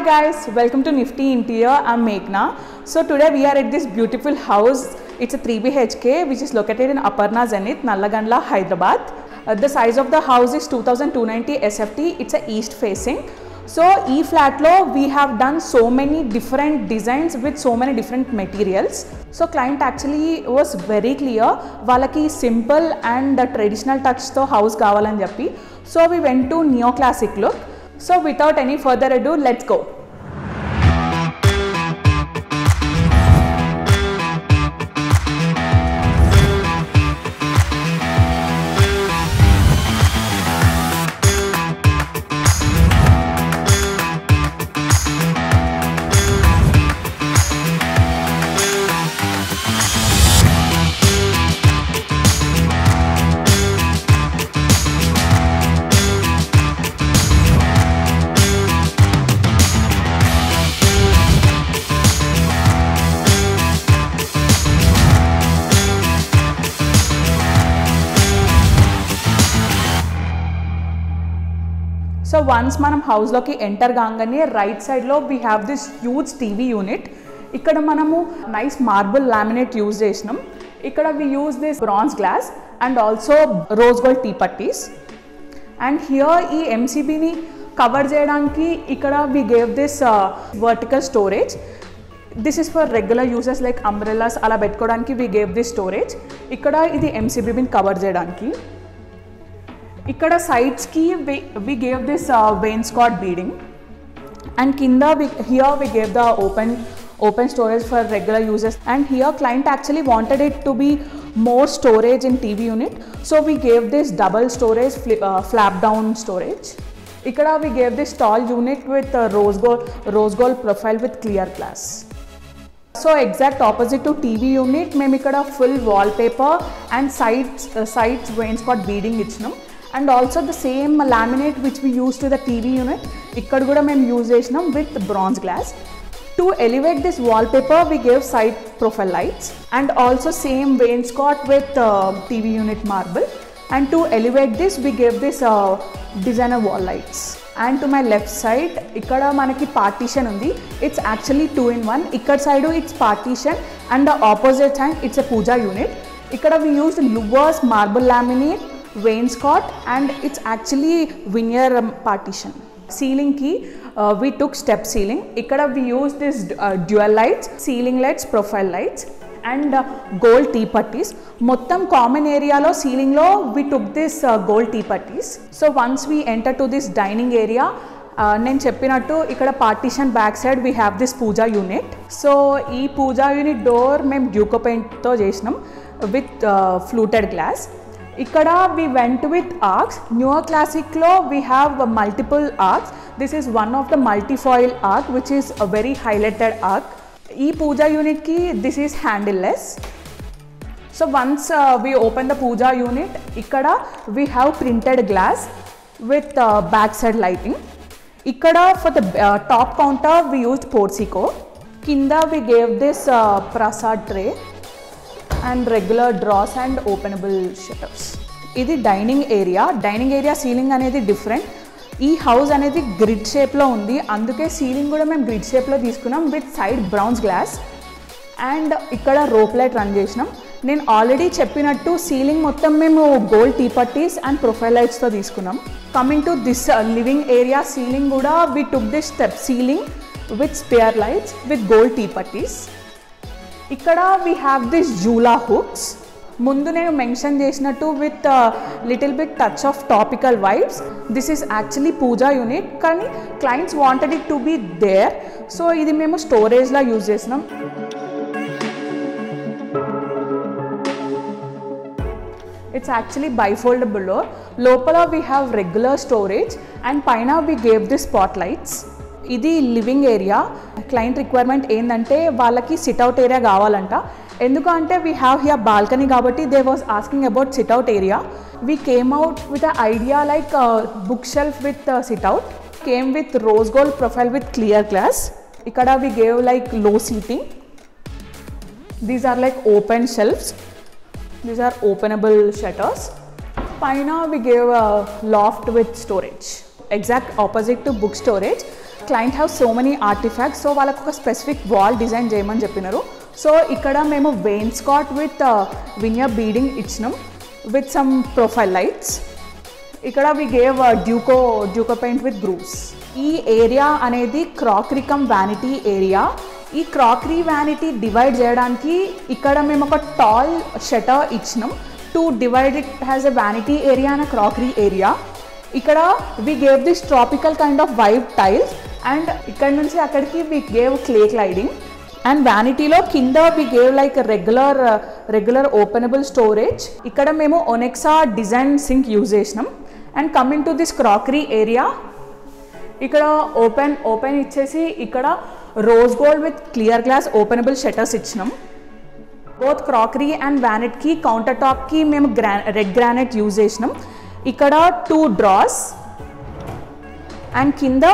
guys, welcome to Nifty Interior. I'm Meghna. So today we are at this beautiful house. It's a 3 BHK which is located in Aparna Zenith, Nallagandla, Hyderabad. The size of the house is 2290 SFT. It's a east facing. So E flat lo we have done so many different designs with so many different materials. So client actually was very clear. Valaki simple and traditional touch to house kavalani cheppi. So we went to neoclassic look. So without any further ado, let's go. So once manam house loki enter gangane right side lo we have this huge TV unit. Ikkada manamu nice marble laminate use chesinam. Ikkada we use this bronze glass and also rose gold tea putties. And here ee MCB ni cover cheyadaniki ikkada we gave this vertical storage. This is for regular users like umbrellas ala pettukodaniki we gave this storage. Ikkada idi MCB bin cover cheyadaniki. Ikkada sides ki we gave this wainscot beading, and kinda here we gave the open storage for regular users, and here client actually wanted it to be more storage in TV unit, so we gave this double storage flap down storage. Ikkada we gave this tall unit with rose gold profile with clear glass. So exact opposite to TV unit, mem ikkada full wallpaper and sides wainscot beading ichinam. And also the same laminate which we used to the TV unit, ikkada kuda mem use chesinam with bronze glass. To elevate this wallpaper, we gave side profile lights, and also same wainscot with TV unit marble. And to elevate this, we gave this designer wall lights. And to my left side, ikkada manaki partition undi. It's actually 2-in-1. Ikkada side it's partition, and the opposite side it's a puja unit. Ikkada we used louvers, marble laminate, wainscot, and it's actually veneer partition. Ceiling key we took step ceiling. Ikkada we used this dual lights, ceiling lights, profile lights, and gold tea putties. Mottam common area lo ceiling lo we took this gold tea putties. So once we enter to this dining area, నేను చెప్పినట్టు ఇక్కడ partition back side we have this puja unit. So ఈ puja unit door మేము duco పెయింట్తో చేసినాం with fluted glass. Ikkada we went with arcs. Newer classic lo we have multiple arcs. This is one of the multi-foil arc which is a very highlighted arc. E puja unit ki this is handleless. So once we open the puja unit, ikkada we have printed glass with back side lighting. Ikkada for the top counter we used Portico. Kinda we gave this prasad tray and regular drawers and openable shutters. Idi dining area ceiling anedi different. Ee house anedi grid shape lo undi, anduke ceiling kuda mem grid shape lo తీసుకున్నాం with side bronze glass, and ikkada rope light run చేసినాం. నేను already చెప్పినట్టు ceiling మొత్తం మేము gold T patties and profile lights తో తీసుకున్నాం. Coming to this living area ceiling కూడా we took this step ceiling with spare lights with gold tea putties. ఇక్కడ we have this jula hooks. ముందు నేను mention చేసినట్టు with little bit touch of tropical vibes. This is actually pooja unit, కానీ clients wanted it to be there, so ఇది మేము స్టోరేజ్లా use చేసినాం. It's actually bifoldable. లోపల we have regular storage and పైన we gave the spot lights. ఇది living area. Client requirement ఏంటంటే వాళ్ళకి సిట్అవుట్ ఏరియా కావాలంట. ఎందుకంటే వీ హ్యావ్ హియర్ బాల్కనీ కాబట్టి they was asking about sitout area. We came out with a idea like book shelf with sit out. Came with rose gold profile with clear glass. ఇక్కడ we gave like low seating. These are like open shelves. These are openable shutters. Paina we gave a loft with storage, exact opposite to book storage. Client have so many artefacts, so వాళ్ళకు ఒక specific wall design చేయమని చెప్పినారు. So ఇక్కడ మేము wainscot with veneer beading ఇచ్చినాం with some profile lights. ఇక్కడ we gave Duco paint with grooves. ఈ area అనేది క్రాకరీ కమ్ వ్యానిటీ ఏరియా. ఈ క్రాకరీ వ్యానిటీ డివైడ్ చేయడానికి ఇక్కడ మేము ఒక టాల్ షటర్ ఇచ్చినాం to divide it has a vanity area and crockery area. ఇక్కడ we gave this tropical kind of white tiles and ఇక్కడ నుంచి అక్కడికి we gave clay cladding. And వ్యానిటీలో కింద we gave like regular openable storage. ఇక్కడ మేము ఒనెక్సా డిజైన్ సింక్ యూజ్ చేసినాం. And coming to this crockery area, ఇక్కడ ఓపెన్ ఇచ్చేసి ఇక్కడ rose gold with clear glass openable shutters ఇచ్చినాం. బోత్ క్రాకరీ అండ్ వ్యానిట్కి కౌంటర్ టాప్కి మేము రెడ్ గ్రానైట్ యూజ్ చేసినాం. ఇక్కడ 2 డ్రాస్ అండ్ కింద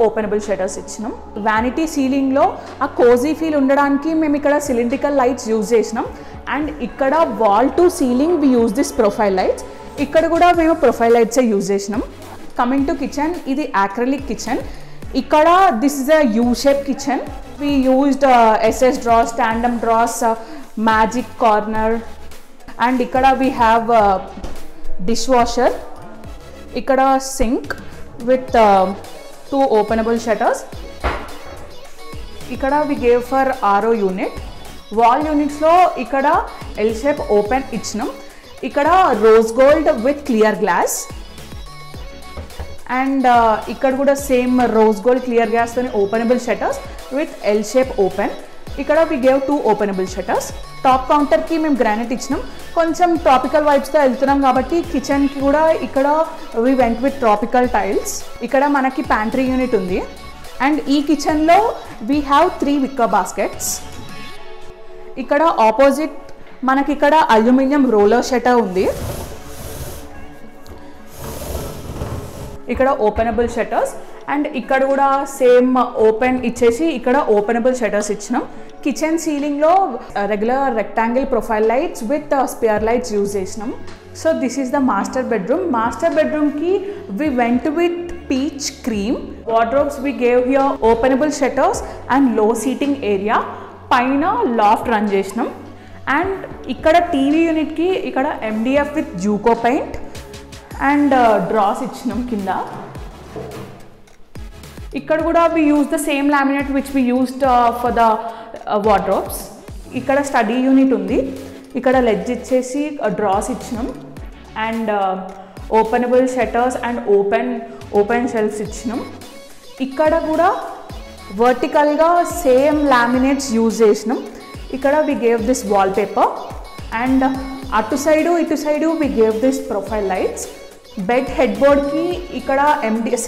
ఓపెనబుల్ షట్టర్స్ ఇచ్చినాం. వ్యానిటీ సీలింగ్లో ఆ కోజీ ఫీల్ ఉండడానికి మేము ఇక్కడ సిలిండ్రికల్ లైట్స్ యూజ్ చేసినాం. అండ్ ఇక్కడ wall to ceiling we use this profile lights. ఇక్కడ కూడా మేము ప్రొఫైల్ లైట్సే యూజ్ చేసినాం. కమింగ్ టు కిచెన్, ఇది యాక్రిలిక్ కిచెన్. ఇక్కడ this is a U shape kitchen. We used SS drawers, tandem drawers, magic corner. And ఇక్కడ we have dish washer. ఇక్కడ sink with 2 openable shutters. ఇక్కడ we gave for RO unit. Wall యూనిట్స్లో ఇక్కడ L shape open ఇచ్చినాం. ఇక్కడ rose gold with clear glass. And ఇక్కడ కూడా same rose gold clear glass తోని openable shutters with L shape open. ఇక్కడ we gave 2 openable shutters. Top కౌంటర్కి మేము గ్రానైట్ ఇచ్చినాం. కొంచెం ట్రాపికల్ వైబ్స్తో వెళ్తున్నాం కాబట్టి కిచెన్కి కూడా ఇక్కడ we went with tropical tiles. ఇక్కడ మనకి ప్యాంట్రీ యూనిట్ ఉంది. అండ్ ఈ కిచెన్లో వీ హ్యావ్ 3 విక్కర్ బాస్కెట్స్. ఇక్కడ ఆపోజిట్ మనకి ఇక్కడ అల్యూమినియం రోలర్ షట్టర్ ఉంది. ఇక్కడ ఓపెనబుల్ షట్టర్స్. అండ్ ఇక్కడ కూడా సేమ్ ఓపెన్ ఇచ్చేసి ఇక్కడ ఓపెనబుల్ షట్టర్స్ ఇచ్చినాం. కిచెన్ సీలింగ్లో regular rectangle profile lights with sphere lights use చేసినాం. So this is the master bedroom. Master బెడ్రూమ్కి we went with peach cream. Wardrobes we gave here openable shutters and low seating area. పైన loft run చేసినాం. And ఇక్కడ TV యూనిట్కి ఇక్కడ MDF with Duco paint and drawers ఇచ్చినాం కింద. ఇక్కడ కూడా we use the same laminate which we used for the wardrobes. ఇక్కడ స్టడీ యూనిట్ ఉంది. ఇక్కడ లెడ్జ్ ఇచ్చేసి డ్రాస్ ఇచ్చినాం. And openable shutters and open shelves ఇచ్చినాం. ఇక్కడ కూడా వర్టికల్గా సేమ్ లామినేట్స్ యూజ్ చేసినాం. ఇక్కడ we gave this wallpaper. And అటు side we gave this profile lights. Bed head బోర్డ్కి ఇక్కడ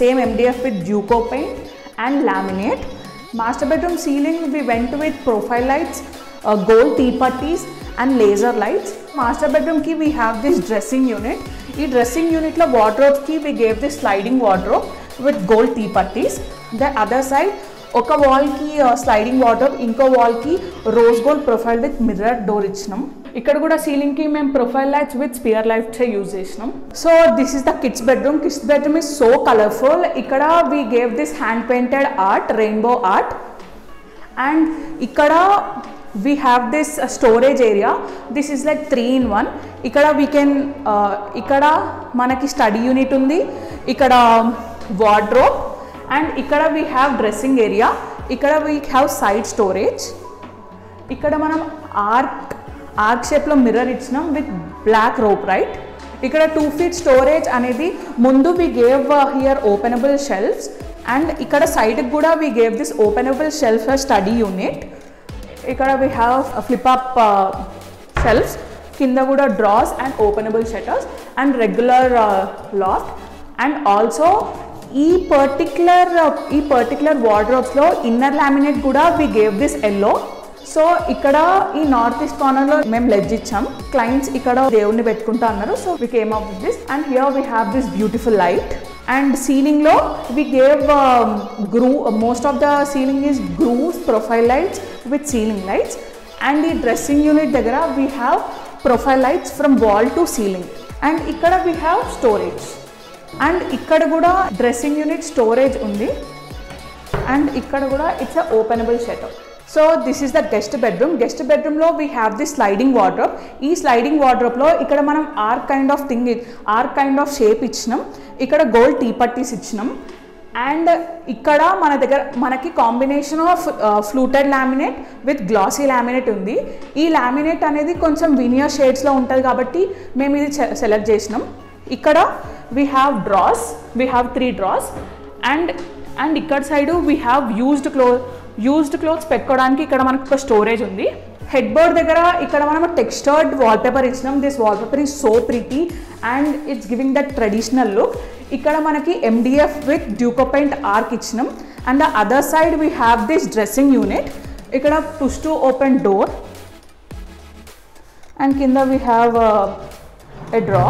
same MDF with Duco paint and laminate. Master bedroom ceiling we went with profile lights, gold T patties and laser lights. Master బెడ్రూమ్కి we have this dressing unit. ఈ dressing యూనిట్లో వార్డ్రోబ్కి we gave this sliding wardrobe with gold T patties. The other side ఒక వాల్కి sliding wardrobe, ఇంకో వాల్కి rose gold profile with mirror door ఇచ్చినాం. ఇక్కడ కూడా సీలింగ్కి మేము profile lights with sphere lights use చేసినాం. So this is the kids bedroom. Kids bedroom is so colourful. ఇక్కడ we gave this hand painted art, rainbow art. And ఇక్కడ we have this storage area. This is like 3-in-1. ఇక్కడ we can ఇక్కడ మనకి study unit ఉంది. ఇక్కడ wardrobe. And ఇక్కడ we have dressing area. ఇక్కడ we have side storage. ఇక్కడ మనం ఆర్క్ షేప్లో మిర్రర్ ఇచ్చినాం విత్ బ్లాక్ రోప్ రైట్. ఇక్కడ 2 feet స్టోరేజ్ అనేది ముందు we gave here openable shelves. And ఇక్కడ సైడ్కి కూడా we gave this openable shelf study unit. ఇక్కడ we have flip up shelves. కింద కూడా drawers and openable shutters and regular loft. And also ఈ పర్టిక్యులర్ వార్డ్రోబ్స్లో ఇన్నర్ లామినేట్ కూడా we gave this yellow. So ఇక్కడ ఈ నార్త్ ఈస్ట్ కార్నర్లో మేము లెడ్జ్ ఇచ్చాం. క్లయింట్స్ ఇక్కడ దేవుడిని పెట్టుకుంటా అన్నారు. So we came up with this. And here we have this beautiful light. And సీలింగ్లో we gave most of the ceiling is grooves, profile lights with ceiling lights. And ఈ dressing unit దగ్గర we have profile lights from wall to ceiling. And ఇక్కడ we have storage. And ఇక్కడ కూడా dressing unit storage ఉంది. And ఇక్కడ కూడా it's a openable shutter. So this is the guest bedroom. Guest బెడ్రూమ్లో we have the sliding wardrobe. ఈ sliding వార్డ్రోబ్లో ఇక్కడ మనం ఆర్క్ కైండ్ ఆఫ్ షేప్ ఇచ్చినాం. ఇక్కడ గోల్డ్ టీ పట్టీస్ ఇచ్చినాం. అండ్ ఇక్కడ మనకి combination of fluted laminate with glossy laminate ఉంది. ఈ లామినేట్ అనేది కొంచెం వినియర్ షేడ్స్లో ఉంటుంది కాబట్టి మేము ఇది సెలెక్ట్ చేసినాం. ఇక్కడ వీ హ్యావ్ 3 డ్రాస్. అండ్ ఇక్కడ side we have used clothes పెట్టుకోవడానికి ఇక్కడ మనకు ఒక స్టోరేజ్ ఉంది. హెడ్ బోర్డ్ దగ్గర ఇక్కడ మనం టెక్స్చర్డ్ వాల్పేపర్ ఇచ్చినాం. This wallpaper is so pretty and it's giving that traditional look. ఇక్కడ మనకి MDF with Duco paint arch ఇచ్చినాం. And the other side we have this dressing unit. ఇక్కడ push to open door and కింద we have a drawer.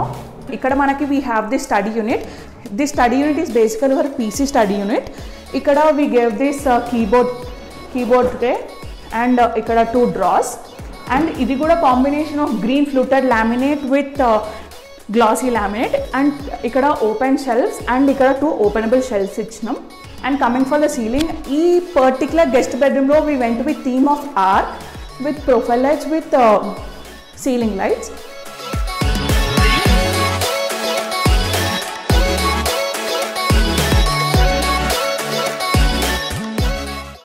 ఇక్కడ మనకి we have this study unit. This study unit is basically for PC study unit. ఇక్కడ we gave this keyboard tray and ఇక్కడ 2 drawers. And ఇది కూడా combination of green fluted laminate with glossy laminate. And ఇక్కడ open shelves and ఇక్కడ 2 openable shelves ఇచ్చినాం. And coming for the ceiling, ఈ particular guest బెడ్రూమ్లో we went with theme of arch with profile lights with ceiling lights.